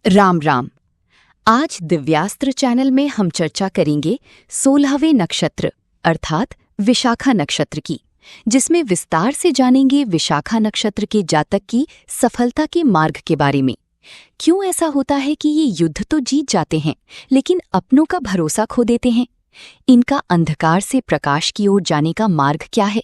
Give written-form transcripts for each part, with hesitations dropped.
राम राम। आज दिव्यास्त्र चैनल में हम चर्चा करेंगे 16वें नक्षत्र अर्थात विशाखा नक्षत्र की, जिसमें विस्तार से जानेंगे विशाखा नक्षत्र के जातक की सफलता के मार्ग के बारे में। क्यों ऐसा होता है कि ये युद्ध तो जीत जाते हैं लेकिन अपनों का भरोसा खो देते हैं? इनका अंधकार से प्रकाश की ओर जाने का मार्ग क्या है?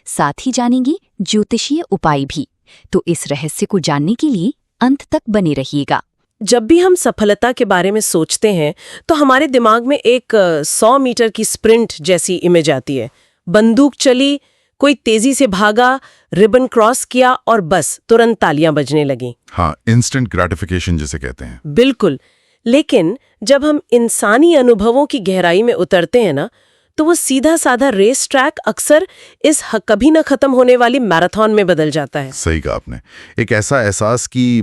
साथ ही जानेंगी ज्योतिषीय उपाय भी। तो इस रहस्य को जानने के लिए अंत तक बने रहिएगा। जब भी हम सफलता के बारे में सोचते हैं तो हमारे दिमाग में एक 100 मीटर की स्प्रिंट जैसी इमेज आती है। बंदूक चली, कोई तेजी से भागा, रिबन क्रॉस किया और बस तुरंत तालियां बजने लगीं। हाँ, इंस्टेंट ग्रेटिफिकेशन जिसे कहते हैं। बिल्कुल। लेकिन जब हम इंसानी अनुभवों की गहराई में उतरते हैं ना, तो वो सीधा साधा रेस ट्रैक अक्सर इस कभी न खत्म होने वाली मैराथन में बदल जाता है। सही कहा आपने। एक ऐसा एहसास कि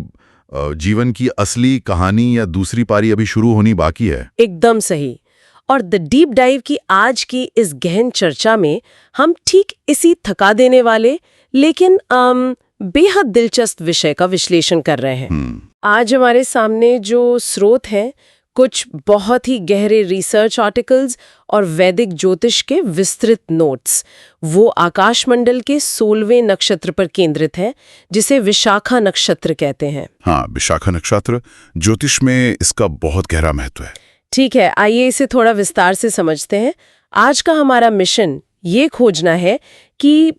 जीवन की असली कहानी या दूसरी पारी अभी शुरू होनी बाकी है। एकदम सही। और द डीप डाइव की आज की इस गहन चर्चा में हम ठीक इसी थका देने वाले लेकिन बेहद दिलचस्प विषय का विश्लेषण कर रहे हैं। आज हमारे सामने जो स्रोत हैं, कुछ बहुत ही गहरे रिसर्च आर्टिकल्स और वैदिक ज्योतिष के विस्तृत नोट्स, वो आकाशमंडल के 16वें नक्षत्र पर केंद्रित है जिसे विशाखा नक्षत्र कहते हैं। हाँ, विशाखा नक्षत्र ज्योतिष में इसका बहुत गहरा महत्व है। ठीक है, आइए इसे थोड़ा विस्तार से समझते हैं। आज का हमारा मिशन ये खोजना है कि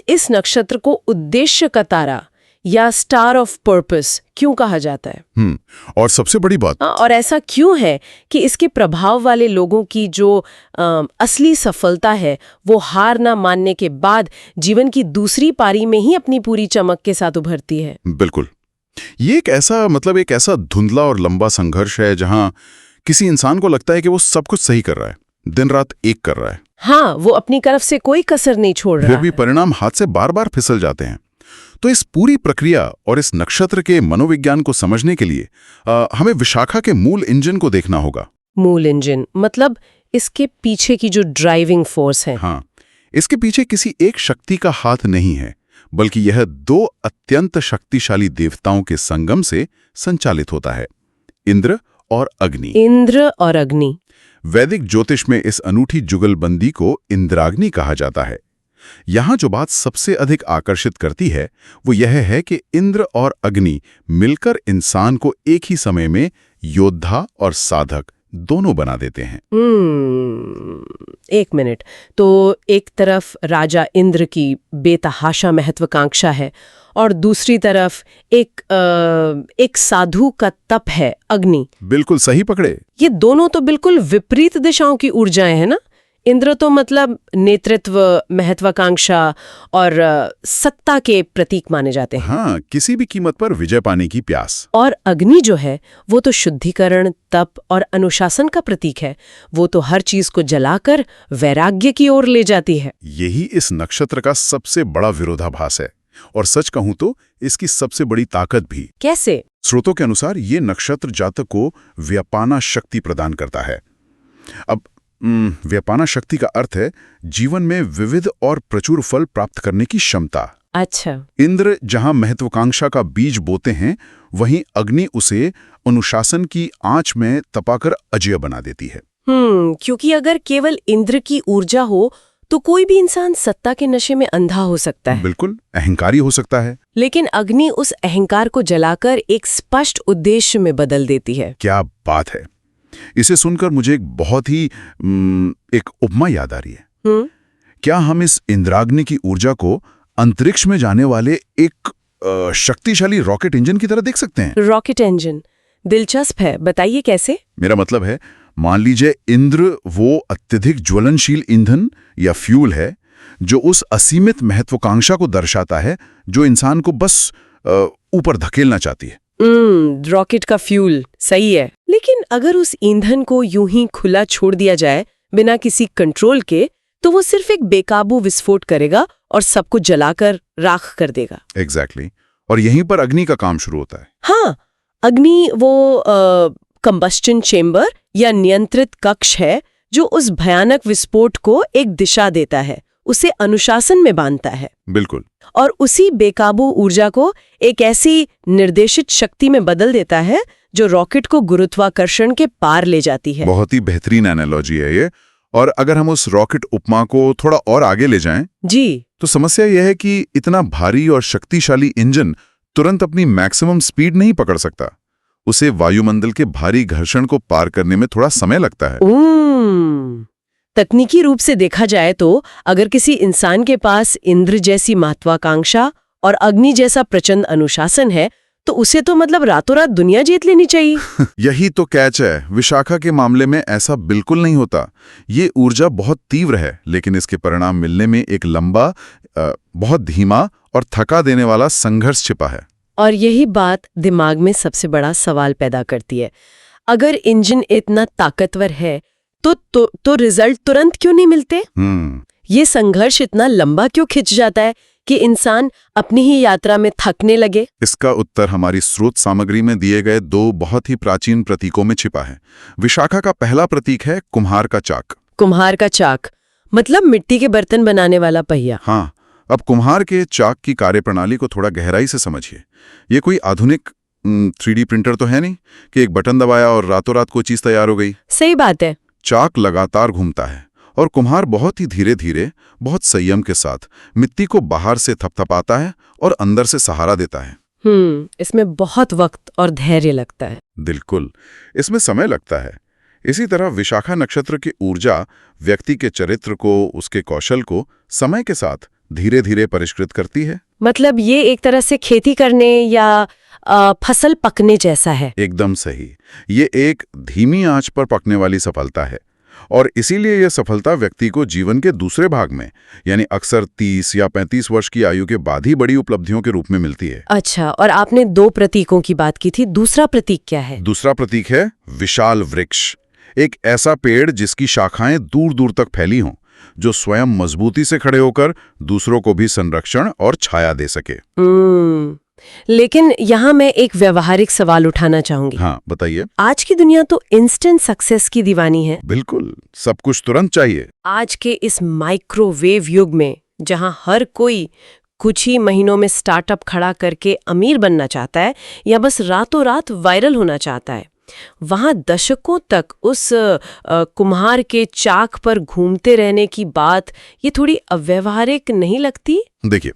इस नक्षत्र को उद्देश्य का तारा या स्टार ऑफ पर्पस क्यों कहा जाता है। और सबसे बड़ी बात, और ऐसा क्यों है कि इसके प्रभाव वाले लोगों की जो असली सफलता है वो हार ना मानने के बाद जीवन की दूसरी पारी में ही अपनी पूरी चमक के साथ उभरती है। बिल्कुल। ये एक ऐसा धुंधला और लंबा संघर्ष है जहां किसी इंसान को लगता है कि वो सब कुछ सही कर रहा है, दिन रात एक कर रहा है। हाँ, वो अपनी तरफ से कोई कसर नहीं छोड़ रहा है। फिर भी परिणाम हाथ से बार बार फिसल जाते हैं। तो इस पूरी प्रक्रिया और इस नक्षत्र के मनोविज्ञान को समझने के लिए हमें विशाखा के मूल इंजन को देखना होगा। मूल इंजन मतलब इसके पीछे की जो ड्राइविंग फोर्स है। हाँ, इसके पीछे किसी एक शक्ति का हाथ नहीं है, बल्कि यह 2 अत्यंत शक्तिशाली देवताओं के संगम से संचालित होता है, इंद्र और अग्नि। इंद्र और अग्नि। वैदिक ज्योतिष में इस अनूठी जुगलबंदी को इंद्राग्नि कहा जाता है। यहाँ जो बात सबसे अधिक आकर्षित करती है वो यह है कि इंद्र और अग्नि मिलकर इंसान को एक ही समय में योद्धा और साधक दोनों बना देते हैं। एक मिनट, तो एक तरफ राजा इंद्र की बेतहाशा महत्वाकांक्षा है और दूसरी तरफ एक साधु का तप है, अग्नि। बिल्कुल सही पकड़े। ये दोनों तो बिल्कुल विपरीत दिशाओं की ऊर्जाएं हैं ना। इंद्र तो मतलब नेतृत्व, महत्वाकांक्षा और सत्ता के प्रतीक माने जाते हैं। हाँ, किसी भी कीमत पर विजय पाने की प्यास। और अग्नि जो है वो तो शुद्धिकरण, तप और अनुशासन का प्रतीक है। वो तो हर चीज को जलाकर वैराग्य की ओर ले जाती है। यही इस नक्षत्र का सबसे बड़ा विरोधाभास है, और सच कहूं तो इसकी सबसे बड़ी ताकत भी। कैसे? स्रोतों के अनुसार ये नक्षत्र जातक को व्यापाना शक्ति प्रदान करता है। अब व्यापाना शक्ति का अर्थ है जीवन में विविध और प्रचुर फल प्राप्त करने की क्षमता। अच्छा। इंद्र जहां महत्वाकांक्षा का बीज बोते हैं, वहीं अग्नि उसे अनुशासन की आंच में तपाकर अजेय बना देती है। क्योंकि अगर केवल इंद्र की ऊर्जा हो तो कोई भी इंसान सत्ता के नशे में अंधा हो सकता है। बिल्कुल, अहंकारी हो सकता है। लेकिन अग्नि उस अहंकार को जलाकर एक स्पष्ट उद्देश्य में बदल देती है। क्या बात है। इसे सुनकर मुझे एक उपमा याद आ रही है। क्या हम इस इंद्राग्नि की ऊर्जा को अंतरिक्ष में जाने वाले एक शक्तिशाली रॉकेट इंजन की तरह देख सकते हैं? रॉकेट इंजन दिलचस्प है, बताइए कैसे? मेरा मतलब है, मान लीजिए इंद्र वो अत्यधिक ज्वलनशील ईंधन या फ्यूल है जो उस असीमित महत्वाकांक्षा को दर्शाता है जो इंसान को बस ऊपर धकेलना चाहती है। रॉकेट का फ्यूल, सही है। लेकिन अगर उस ईंधन को यूं ही खुला छोड़ दिया जाए बिना किसी कंट्रोल के, तो वो सिर्फ एक बेकाबू विस्फोट करेगा और सबको जलाकर राख कर देगा। एग्जैक्टली। और यहीं पर अग्नि का काम शुरू होता है। हाँ, अग्नि वो कंबस्टन चेम्बर या नियंत्रित कक्ष है जो उस भयानक विस्फोट को एक दिशा देता है, उसे अनुशासन में बांधता है। बिल्कुल। और उसी बेकाबू ऊर्जा को एक ऐसी निर्देशित शक्ति में बदल देता है जो रॉकेट को गुरुत्वाकर्षण के पार ले जाती है। बहुत ही बेहतरीन एनालॉजी है ये। और अगर हम उस रॉकेट उपमा को थोड़ा और आगे ले जाएं, जी, तो समस्या यह है कि इतना भारी और शक्तिशाली इंजन तुरंत अपनी मैक्सिमम स्पीड नहीं पकड़ सकता। उसे वायुमंडल के भारी घर्षण को पार करने में थोड़ा समय लगता है। तकनीकी रूप से देखा जाए तो अगर किसी इंसान के पास इंद्र जैसी महत्वाकांक्षा और अग्नि जैसा प्रचंड अनुशासन है तो उसे तो मतलब रातों रात दुनिया जीत लेनी चाहिए। यही तो कैच है। विशाखा के मामले में ऐसा बिल्कुल नहीं होता। ये ऊर्जा बहुत तीव्र है, लेकिन इसके परिणाम मिलने में एक लंबा, बहुत धीमा और थका देने वाला संघर्ष छिपा है। और यही बात दिमाग में सबसे बड़ा सवाल पैदा करती है। अगर इंजन इतना ताकतवर है तो रिजल्ट तुरंत क्यों नहीं मिलते? ये संघर्ष इतना लंबा क्यों खिंच जाता है कि इंसान अपनी ही यात्रा में थकने लगे? इसका उत्तर हमारी स्रोत सामग्री में दिए गए 2 बहुत ही प्राचीन प्रतीकों में छिपा है। विशाखा का पहला प्रतीक है कुम्हार का चाक। कुम्हार का चाक मतलब मिट्टी के बर्तन बनाने वाला पहिया। हाँ, अब कुम्हार के चाक की कार्यप्रणाली को थोड़ा गहराई से समझिए। ये कोई आधुनिक 3D प्रिंटर तो है नहीं कि एक बटन दबाया और रातों रात कोई चीज तैयार हो गई। सही बात है। चाक लगातार घूमता है और कुम्हार बहुत ही धीरे धीरे, बहुत संयम के साथ मिट्टी को बाहर से थपथपाता है और अंदर से सहारा देता है। इसमें बहुत वक्त और धैर्य लगता है। बिल्कुल, इसमें समय लगता है। इसी तरह विशाखा नक्षत्र की ऊर्जा व्यक्ति के चरित्र को, उसके कौशल को समय के साथ धीरे धीरे परिष्कृत करती है। मतलब ये एक तरह से खेती करने या फसल पकने जैसा है। एकदम सही। ये एक धीमी आंच पर पकने वाली सफलता है और इसीलिए यह सफलता व्यक्ति को जीवन के दूसरे भाग में, यानी अक्सर 30 या 35 वर्ष की आयु के बाद ही बड़ी उपलब्धियों के रूप में मिलती है। अच्छा, और आपने 2 प्रतीकों की बात की थी, दूसरा प्रतीक क्या है? दूसरा प्रतीक है विशाल वृक्ष। एक ऐसा पेड़ जिसकी शाखाएं दूर दूर तक फैली हों, जो स्वयं मजबूती से खड़े होकर दूसरों को भी संरक्षण और छाया दे सके। लेकिन यहाँ मैं एक व्यवहारिक सवाल उठाना चाहूंगी। हाँ, बताइए। आज की दुनिया तो इंस्टेंट सक्सेस की दीवानी है। बिल्कुल, सब कुछ तुरंत चाहिए। आज के इस माइक्रोवेव युग में जहाँ हर कोई कुछ ही महीनों में स्टार्टअप खड़ा करके अमीर बनना चाहता है या बस रातों रात वायरल होना चाहता है, वहां दशकों तक उस कुम्हार के चाक पर घूमते रहने की बात ये थोड़ी अव्यवहारिक नहीं लगती? देखिए,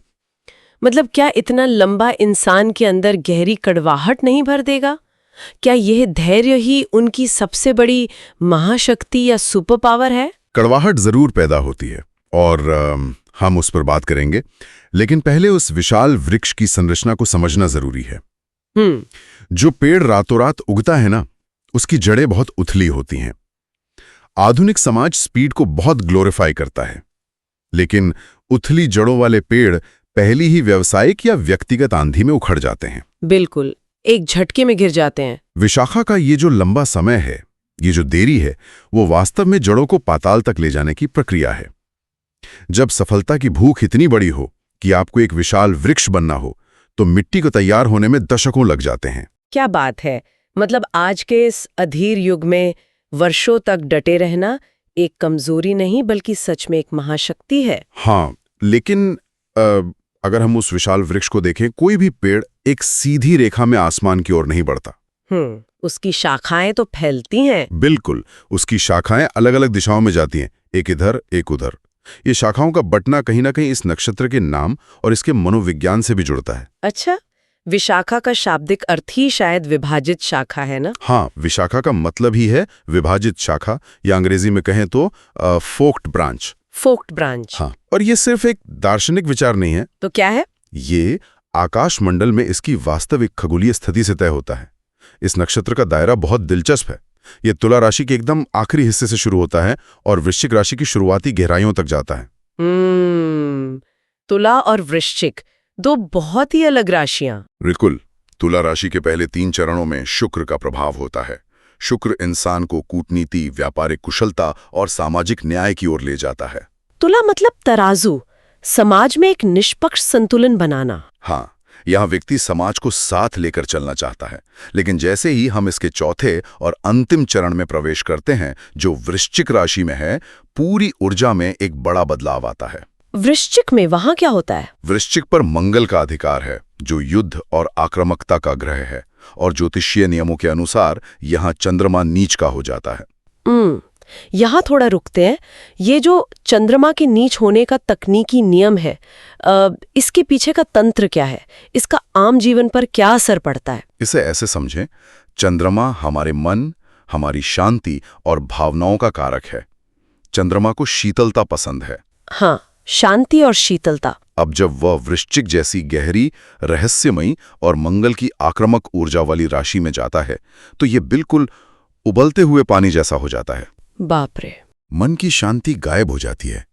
मतलब क्या इतना लंबा इंसान के अंदर गहरी कड़वाहट नहीं भर देगा? क्या यह धैर्य ही उनकी सबसे बड़ी महाशक्ति या सुपर पावर है? कड़वाहट जरूर पैदा होती है और हम उस पर बात करेंगे, लेकिन पहले उस विशाल वृक्ष की संरचना को समझना जरूरी है। जो पेड़ रातों रात उगता है ना, उसकी जड़ें बहुत उथली होती हैं। आधुनिक समाज स्पीड को बहुत ग्लोरीफाई करता है, लेकिन उथली जड़ों वाले पेड़ पहली ही व्यावसायिक या व्यक्तिगत आंधी में उखड़ जाते हैं। बिल्कुल, एक झटके में गिर जाते हैं। विशाखा का ये जो लंबा समय है, ये जो देरी है, वो वास्तव में जड़ों को पाताल तक ले जाने की प्रक्रिया है। जब सफलता की भूख इतनी बड़ी हो कि आपको एक विशाल वृक्ष बनना हो, तो मिट्टी को तैयार होने में दशकों लग जाते हैं। क्या बात है! मतलब आज के इस अधीर युग में वर्षों तक डटे रहना एक कमजोरी नहीं बल्कि सच में एक महाशक्ति है। हाँ, लेकिन अगर हम उस विशाल वृक्ष को देखें, कोई भी पेड़ एक सीधी रेखा में आसमान की ओर नहीं बढ़ता। उसकी शाखाएं तो फैलती हैं। बिल्कुल, उसकी शाखाएं अलग अलग दिशाओं में जाती हैं, एक इधर एक उधर। ये शाखाओं का बंटना कहीं ना कहीं इस नक्षत्र के नाम और इसके मनोविज्ञान से भी जुड़ता है। अच्छा, विशाखा का शाब्दिक अर्थ ही शायद विभाजित शाखा है ना? हाँ, विशाखा का मतलब ही है विभाजित शाखा, या अंग्रेजी में कहें तो फोक्ड ब्रांच। फोक्ड ब्रांच। हाँ, और ये सिर्फ एक दार्शनिक विचार नहीं है। तो क्या है? ये आकाश मंडल में इसकी वास्तविक खगोलीय स्थिति से तय होता है। इस नक्षत्र का दायरा बहुत दिलचस्प है। ये तुला राशि के एकदम आखिरी हिस्से से शुरू होता है और वृश्चिक राशि की शुरुआती गहराइयों तक जाता है। तुला और वृश्चिक, 2 बहुत ही अलग राशियां। बिल्कुल, तुला राशि के पहले 3 चरणों में शुक्र का प्रभाव होता है। शुक्र इंसान को कूटनीति, व्यापारिक कुशलता और सामाजिक न्याय की ओर ले जाता है। तुला मतलब तराजू, समाज में एक निष्पक्ष संतुलन बनाना। हाँ, यहाँ व्यक्ति समाज को साथ लेकर चलना चाहता है। लेकिन जैसे ही हम इसके चौथे और अंतिम चरण में प्रवेश करते हैं, जो वृश्चिक राशि में है, पूरी ऊर्जा में एक बड़ा बदलाव आता है। वृश्चिक में वहां क्या होता है? वृश्चिक पर मंगल का अधिकार है, जो युद्ध और आक्रामकता का ग्रह है, और ज्योतिषीय नियमों के अनुसार यहाँ चंद्रमा नीच का हो जाता है। यहाँ थोड़ा रुकते हैं। ये जो चंद्रमा के नीच होने का तकनीकी नियम है, इसके पीछे का तंत्र क्या है? इसका आम जीवन पर क्या असर पड़ता है? इसे ऐसे समझें, चंद्रमा हमारे मन, हमारी शांति और भावनाओं का कारक है। चंद्रमा को शीतलता पसंद है। हाँ, शांति और शीतलता। अब जब वह वृश्चिक जैसी गहरी, रहस्यमयी और मंगल की आक्रामक ऊर्जा वाली राशि में जाता है तो ये बिल्कुल उबलते हुए पानी जैसा हो जाता है। बाप रे। मन की शांति गायब हो जाती है।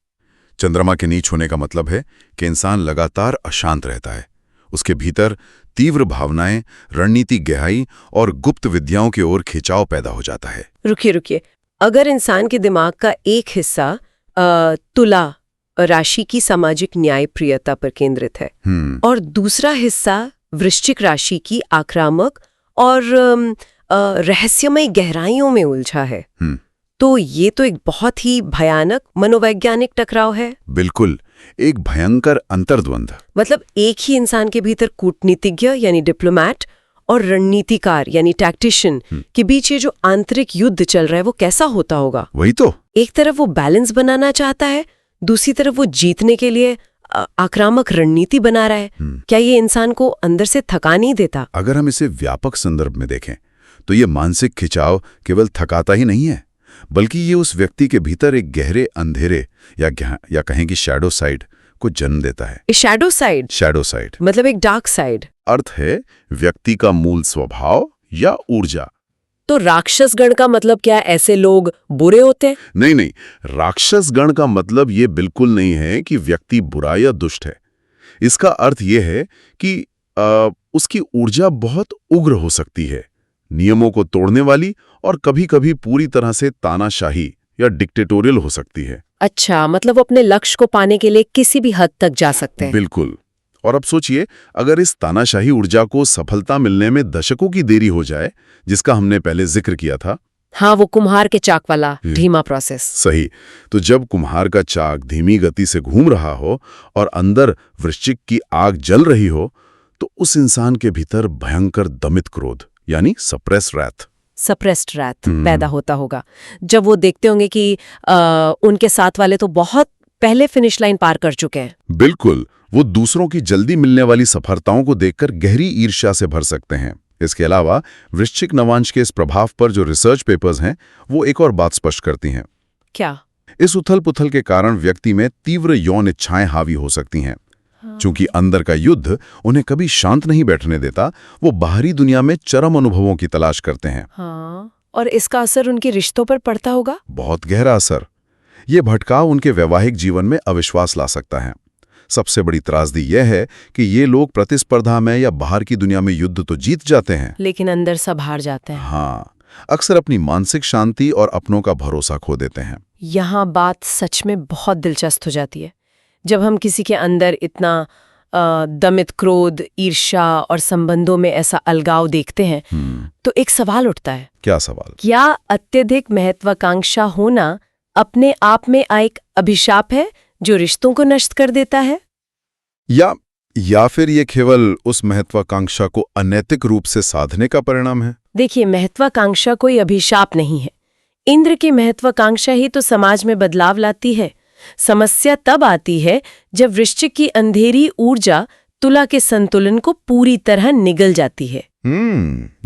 चंद्रमा के नीच होने का मतलब है कि इंसान लगातार अशांत रहता है। उसके भीतर तीव्र भावनाएं, रणनीति गहराई और गुप्त विद्याओं की ओर खिंचाव पैदा हो जाता है। रुकिए, अगर इंसान के दिमाग का एक हिस्सा तुला राशि की सामाजिक न्यायप्रियता पर केंद्रित है और दूसरा हिस्सा वृश्चिक राशि की आक्रामक और रहस्यमय गहराइयों में उलझा है, तो ये तो एक बहुत ही भयानक मनोवैज्ञानिक टकराव है। बिल्कुल, एक भयंकर अंतर्द्वंद। मतलब एक ही इंसान के भीतर कूटनीतिज्ञ यानी डिप्लोमैट और रणनीतिकार यानी टैक्टिशियन के बीच ये जो आंतरिक युद्ध चल रहा है वो कैसा होता होगा? वही तो। एक तरफ वो बैलेंस बनाना चाहता है, दूसरी तरफ वो जीतने के लिए आक्रामक रणनीति बना रहा है। क्या ये इंसान को अंदर से थका नहीं देता? अगर हम इसे व्यापक संदर्भ में देखें तो ये मानसिक खिंचाव केवल थकाता ही नहीं है, बल्कि ये उस व्यक्ति के भीतर एक गहरे अंधेरे या कहें कि शैडो साइड को जन्म देता है। शैडो साइड मतलब एक डार्क साइड। अर्थ है व्यक्ति का मूल स्वभाव या ऊर्जा। तो राक्षस गण का मतलब क्या? ऐसे लोग बुरे होते हैं? नहीं, राक्षस गण का मतलब ये बिल्कुल नहीं है कि व्यक्ति बुरा या दुष्ट है। इसका अर्थ ये है कि उसकी ऊर्जा बहुत उग्र हो सकती है, नियमों को तोड़ने वाली और कभी-कभी पूरी तरह से तानाशाही या डिक्टेटोरियल हो सकती है। अच्छा, मतलब वो अपने लक्ष्य को पाने के लिए किसी भी हद तक जा सकते हैं। बिल्कुल। और अब सोचिए, अगर इस तानाशाही ऊर्जा को सफलता मिलने में दशकों की देरी हो जाए, जिसका हमने पहले जिक्र किया था। हाँ, वो कुम्हार के चाक वाला धीमा प्रोसेस। सही। तो जब कुम्हार का चाक धीमी गति से घूम रहा हो और अंदर वृश्चिक की आग जल रही हो, तो उस इंसान के भीतर भयंकर दमित क्रोध यानी सप्रेस्ड रैथ पैदा होता होगा। जब वो देखते होंगे कि उनके साथ वाले तो बहुत पहले फिनिश लाइन पार कर चुके हैं। बिल्कुल, वो दूसरों की जल्दी मिलने वाली सफलताओं को देखकर गहरी ईर्ष्या से भर सकते हैं। इसके अलावा वृश्चिक नवांश के इस प्रभाव पर जो रिसर्च पेपर्स हैं, वो एक और बात स्पष्ट करती हैं। क्या? इस उथल-पुथल के कारण व्यक्ति में तीव्र यौन इच्छाएं हावी हो सकती हैं। चूंकि अंदर का युद्ध उन्हें कभी शांत नहीं बैठने देता, वो बाहरी दुनिया में चरम अनुभवों की तलाश करते हैं। हाँ, और इसका असर उनके रिश्तों पर पड़ता होगा? बहुत गहरा असर। ये भटकाव उनके वैवाहिक जीवन में अविश्वास ला सकता है। सबसे बड़ी त्रासदी यह है कि ये लोग प्रतिस्पर्धा में या बाहर की दुनिया में युद्ध तो जीत जाते हैं, लेकिन अंदर सब हार जाते हैं। हाँ, अक्सर अपनी मानसिक शांति और अपनों का भरोसा खो देते हैं। यहाँ बात सच में बहुत दिलचस्प हो जाती है। जब हम किसी के अंदर इतना दमित क्रोध, ईर्ष्या और संबंधों में ऐसा अलगाव देखते हैं, तो एक सवाल उठता है। क्या सवाल? क्या अत्यधिक महत्वाकांक्षा होना अपने आप में एक अभिशाप है जो रिश्तों को नष्ट कर देता है? या फिर ये केवल उस महत्वाकांक्षा को अनैतिक रूप से साधने का परिणाम है? देखिए, महत्वाकांक्षा कोई अभिशाप नहीं है। इंद्र की महत्वाकांक्षा ही तो समाज में बदलाव लाती है। समस्या तब आती है जब वृश्चिक की अंधेरी ऊर्जा तुला के संतुलन को पूरी तरह निगल जाती है।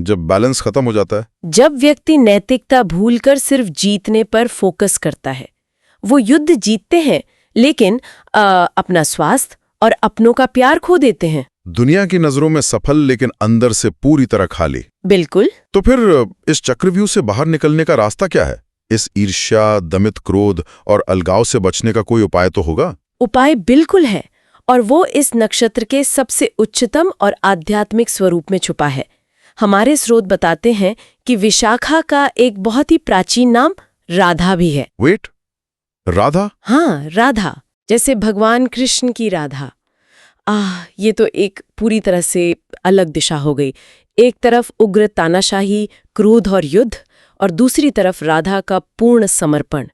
जब बैलेंस खत्म हो जाता है। जब व्यक्ति नैतिकता भूलकर सिर्फ जीतने पर फोकस करता है। वो युद्ध जीतते हैं, लेकिन अपना स्वास्थ्य और अपनों का प्यार खो देते हैं। दुनिया की नजरों में सफल, लेकिन अंदर से पूरी तरह खाली। बिल्कुल। तो फिर इस चक्रव्यूह से बाहर निकलने का रास्ता क्या है? इस ईर्ष्या, दमित क्रोध और अलगाव से बचने का कोई उपाय तो होगा? उपाय बिल्कुल है, और वो इस नक्षत्र के सबसे उच्चतम और आध्यात्मिक स्वरूप में छुपा है। हमारे स्रोत बताते हैं कि विशाखा का एक बहुत ही प्राचीन नाम राधा भी है। वेट, राधा? हाँ, राधा, जैसे भगवान कृष्ण की राधा। ये तो एक पूरी तरह से अलग दिशा हो गई। एक तरफ उग्र तानाशाही, क्रोध और युद्ध, और दूसरी तरफ राधा का पूर्ण समर्पण।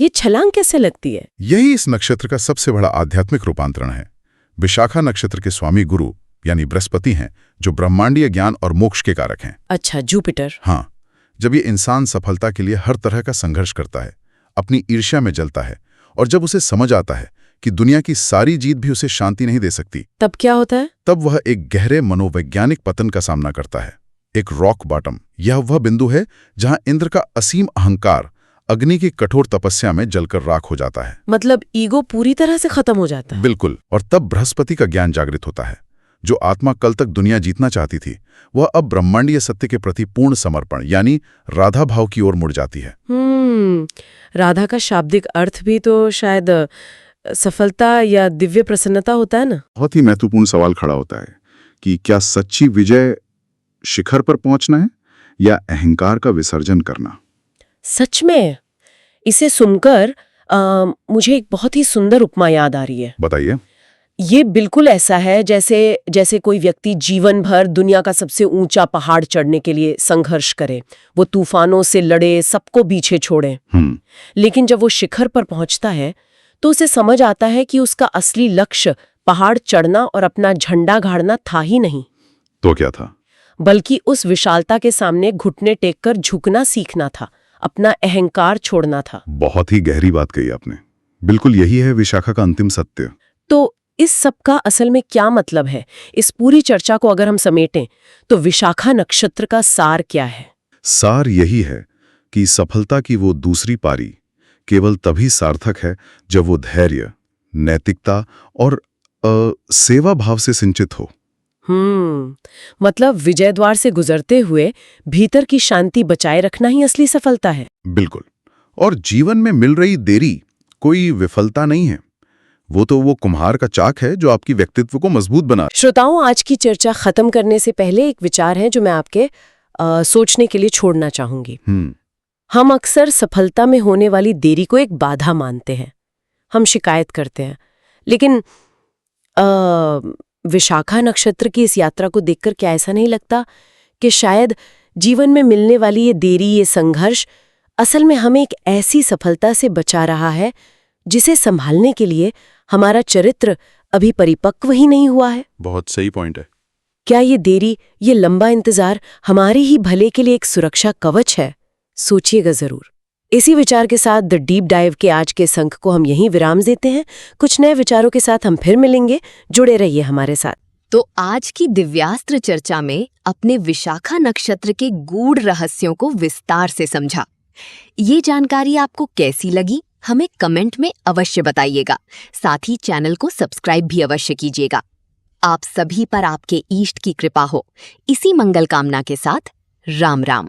ये छलांग कैसे लगती है? यही इस नक्षत्र का सबसे बड़ा आध्यात्मिक रूपांतरण है। विशाखा नक्षत्र के स्वामी गुरु यानी बृहस्पति हैं, जो ब्रह्मांडीय ज्ञान और मोक्ष के कारक हैं। अच्छा, जुपिटर। हाँ, जब ये इंसान सफलता के लिए हर तरह का संघर्ष करता है, अपनी ईर्ष्या में जलता है, और जब उसे समझ आता है कि दुनिया की सारी जीत भी उसे शांति नहीं दे सकती, तब क्या होता है? तब वह एक गहरे मनोवैज्ञानिक पतन का सामना करता है, एक रॉक बॉटम। यह वह बिंदु है जहां इंद्र का असीम अहंकार अग्नि की कठोर तपस्या में जलकर राख हो जाता है। मतलब ईगो पूरी तरह से खत्म हो जाता है। बिल्कुल। और तब बृहस्पति का ज्ञान जागृत होता है। जो आत्मा कल तक दुनिया जीतना चाहती थी, वह अब ब्रह्मांडीय सत्य के प्रति पूर्ण समर्पण यानी राधा भाव की ओर मुड़ जाती है। राधा का शाब्दिक अर्थ भी तो शायद सफलता या दिव्य प्रसन्नता होता है ना? बहुत ही महत्वपूर्ण सवाल खड़ा होता है कि क्या सच्ची विजय शिखर पर पहुंचना है या अहंकार का विसर्जन करना? सच में इसे सुनकर मुझे एक बहुत ही सुंदर उपमा याद आ रही है। बताइए। ये बिल्कुल ऐसा है जैसे कोई व्यक्ति जीवन भर दुनिया का सबसे ऊंचा पहाड़ चढ़ने के लिए संघर्ष करे, वो तूफानों से लड़े, सबको पीछे छोड़े। लेकिन जब वो शिखर पर पहुंचता है तो उसे समझ आता है कि उसका असली लक्ष्य पहाड़ चढ़ना और अपना झंडा गाड़ना था ही नहीं। तो क्या था? बल्कि उस विशालता के सामने घुटने टेककर झुकना सीखना था, अपना अहंकार छोड़ना था। बहुत ही गहरी बात कही आपने। बिल्कुल यही है विशाखा का अंतिम सत्य। तो इस सब का असल में क्या मतलब है? इस पूरी चर्चा को अगर हम समेटें तो विशाखा नक्षत्र का सार क्या है? सार यही है कि सफलता की वो दूसरी पारी केवल तभी सार्थक है जब वो धैर्य, नैतिकता और सेवा भाव से सिंचित हो। मतलब विजय द्वार से गुजरते हुए भीतर की शांति बचाए रखना ही असली सफलता है। बिल्कुल। और जीवन में मिल रही देरी कोई विफलता नहीं है, वो कुम्हार का चाक है जो आपकी व्यक्तित्व को मजबूत बना। श्रोताओं, आज की चर्चा खत्म करने से पहले एक विचार है जो मैं आपके सोचने के लिए छोड़ना चाहूंगी। हम अक्सर सफलता में होने वाली देरी को एक बाधा मानते हैं, हम शिकायत करते हैं। लेकिन विशाखा नक्षत्र की इस यात्रा को देखकर क्या ऐसा नहीं लगता कि शायद जीवन में मिलने वाली ये देरी, ये संघर्ष असल में हमें एक ऐसी सफलता से बचा रहा है जिसे संभालने के लिए हमारा चरित्र अभी परिपक्व ही नहीं हुआ है? बहुत सही पॉइंट है। क्या ये देरी, ये लंबा इंतजार हमारे ही भले के लिए एक सुरक्षा कवच है? सोचिएगा जरूर। इसी विचार के साथ द डीप डाइव के आज के अंक को हम यहीं विराम देते हैं। कुछ नए विचारों के साथ हम फिर मिलेंगे, जुड़े रहिए हमारे साथ। तो आज की दिव्यास्त्र चर्चा में अपने विशाखा नक्षत्र के गूढ़ रहस्यों को विस्तार से समझा। ये जानकारी आपको कैसी लगी, हमें कमेंट में अवश्य बताइएगा। साथ ही चैनल को सब्सक्राइब भी अवश्य कीजिएगा। आप सभी पर आपके ईष्ट की कृपा हो, इसी मंगल कामना के साथ राम राम।